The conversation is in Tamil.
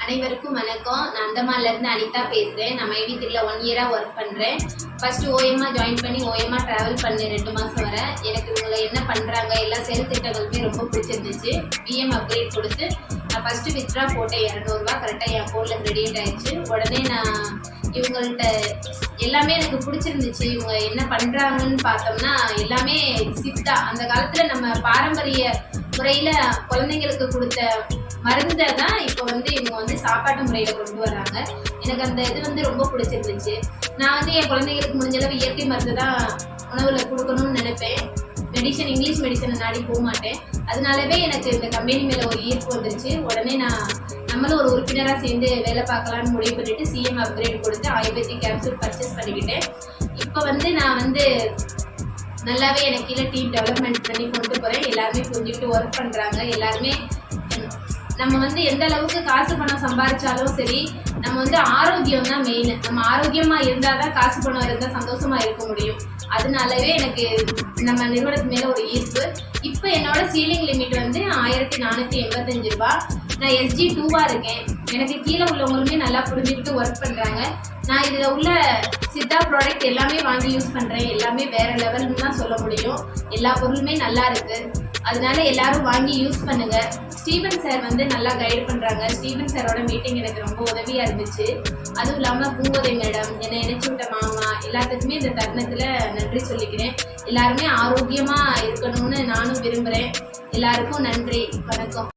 அனைவருக்கும் வணக்கம். நான் அந்தமான்லேருந்து அனிதா பேசுகிறேன். நான் மைவி3ல 1 இயராக ஒர்க் பண்ணுறேன். ஃபஸ்ட்டு ஓஎம்மா ஜாயின் பண்ணி ஓஎம்மா ட்ராவல் பண்ணேன் 2 மாதம் வரை. எனக்கு இவங்க என்ன பண்ணுறாங்க எல்லா செயல் திட்டங்களுமே ரொம்ப பிடிச்சிருந்துச்சு. பிஎம் அப்கிரேட் கொடுத்து நான் ஃபஸ்ட்டு வித்ட்ரா போட்டேன் 200 ரூபா. கரெக்டாக என் அக்கௌண்ட்டில் கிரெடிட் ஆயிடுச்சு. உடனே நான் இவங்கள்ட்ட எல்லாமே எனக்கு பிடிச்சிருந்துச்சு. இவங்க என்ன பண்ணுறாங்கன்னு பார்த்தோம்னா எல்லாமே சித்தா, அந்த காலத்தில் நம்ம பாரம்பரிய முறையில் குழந்தைங்களுக்கு கொடுத்த மருந்தை தான் இப்போ இவங்க சாப்பாட்டு முறையில் கொண்டு வர்றாங்க. எனக்கு அந்த இது ரொம்ப பிடிச்சிருந்துச்சு. நான் என் குழந்தைங்களுக்கு முடிஞ்சளவு இயற்கை மருந்து தான் உணவில் கொடுக்கணும்னு நினைப்பேன். இங்கிலீஷ் மெடிசனை நாடி போக மாட்டேன். அதனாலவே எனக்கு இந்த கம்பெனி மேலே ஒரு ஈர்ப்பு வந்துருச்சு. உடனே நம்மளும் ஒரு உறுப்பினராக சேர்ந்து வேலை பார்க்கலான்னு முடிவு பண்ணிட்டு சிஎம் அப்கிரேட் கொடுத்து ஆயுர்வேதிக் கேப்சூல் பர்ச்சேஸ் பண்ணிக்கிட்டேன். இப்போ நான் நல்லாவே எனக்கு கீழே டீம் டெவலப்மெண்ட் பண்ணி கொண்டு போகிறேன். எல்லாருமே புரிஞ்சுக்கிட்டு ஒர்க் பண்ணுறாங்க. எல்லாருமே நம்ம எந்த அளவுக்கு காசு பணம் சம்பாதிச்சாலும் சரி, நம்ம ஆரோக்கியம் தான் மெயின். நம்ம ஆரோக்கியமாக இருந்தால் தான் காசு பணம் இருந்தால் சந்தோஷமாக இருக்க முடியும். அதனாலவே எனக்கு நம்ம நிறுவனத்து மேலே ஒரு ஈர்ப்பு. இப்போ என்னோட சீலிங் லிமிட் 1485 ரூபா. நான் SG2வாக இருக்கேன். எனக்கு கீழே உள்ளவங்களுமே நல்லா புரிஞ்சுக்கிட்டு ஒர்க் பண்ணுறாங்க. நான் இதில் உள்ள சித்தா ப்ராடக்ட் எல்லாமே வாங்கி யூஸ் பண்ணுறேன். எல்லாமே வேறு லெவல்னு தான் சொல்ல முடியும். எல்லா பொருளுமே நல்லா இருக்குது. அதனால எல்லாரும் வாங்கி யூஸ் பண்ணுங்க. ஸ்டீபன் சார் நல்லா கைடு பண்ணுறாங்க. ஸ்டீபன் சாரோட மீட்டிங் எனக்கு ரொம்ப உதவியாக இருந்துச்சு. அதுவும் இல்லாமல் பூங்கோதை மேடம், என்னை இணைச்சி விட்ட மாமா, எல்லாத்துக்குமே இந்த தருணத்தில் நன்றி சொல்லிக்கிறேன். எல்லாருமே ஆரோக்கியமாக இருக்கணும்னு நானும் விரும்புகிறேன். எல்லாருக்கும் நன்றி, வணக்கம்.